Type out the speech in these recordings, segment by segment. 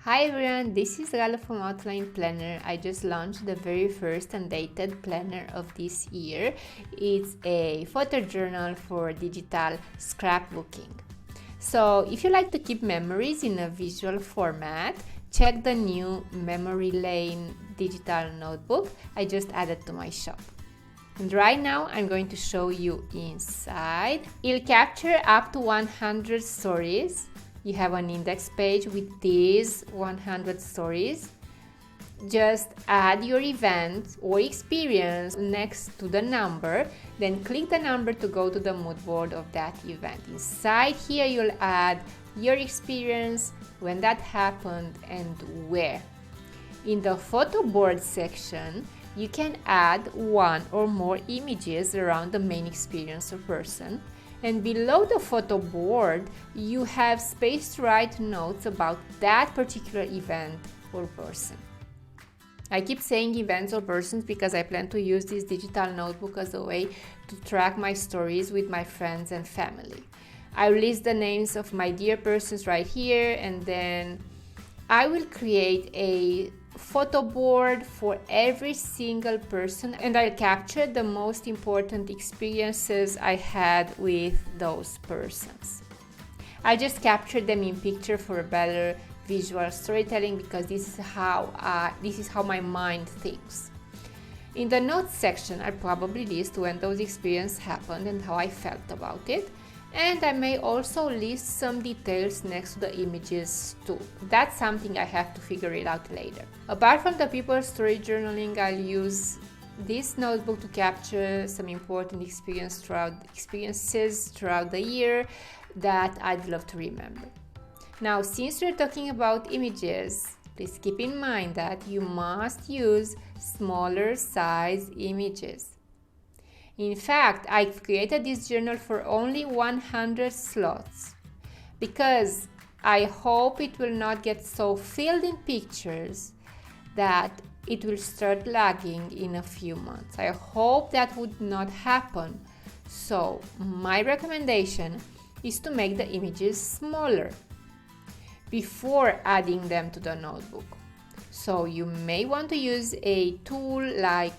Hi everyone, this is Gala from Outline Planner. I just launched the very first undated planner of this year. It's a photo journal for digital scrapbooking. So if you like to keep memories in a visual format, check the new Memory Lane digital notebook I just added to my shop. And right now I'm going to show you inside. It'll capture up to 100 stories. You have an index page with these 100 stories. Just add your event or experience next to the number, then click the number to go to the mood board of that event. Inside here you'll add your experience, when that happened and where. In the photo board section, you can add one or more images around the main experience or person. And below the photo board, you have space to write notes about that particular event or person. I keep saying events or persons because I plan to use this digital notebook as a way to track my stories with my friends and family. I will list the names of my dear persons right here, and then I will create a photo board for every single person, and I'll capture the most important experiences I had with those persons. I just captured them in picture for a better visual storytelling because this is how my mind thinks. In the notes section, I'll probably list when those experiences happened and how I felt about it. And I may also list some details next to the images too. That's something I have to figure it out later. Apart from the people story journaling, I'll use this notebook to capture some important experiences throughout the year that I'd love to remember. Now, since we're talking about images, please keep in mind that you must use smaller size images. In fact, I've created this journal for only 100 slots because I hope it will not get so filled in pictures that it will start lagging in a few months. I hope that would not happen. So my recommendation is to make the images smaller before adding them to the notebook. So you may want to use a tool like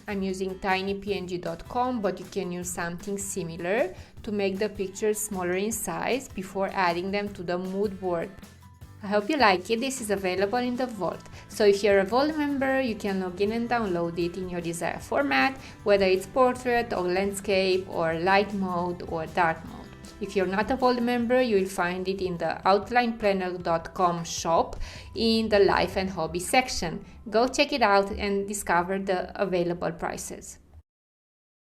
I'm using tinypng.com, but you can use something similar to make the pictures smaller in size before adding them to the mood board. I hope you like it. This is available in the Vault. So if you're a Vault member, you can log in and download it in your desired format, whether it's portrait or landscape or light mode or dark mode. If you're not a Vault member, you will find it in the outlineplanner.com shop in the Life and Hobby section. Go check it out and discover the available prices.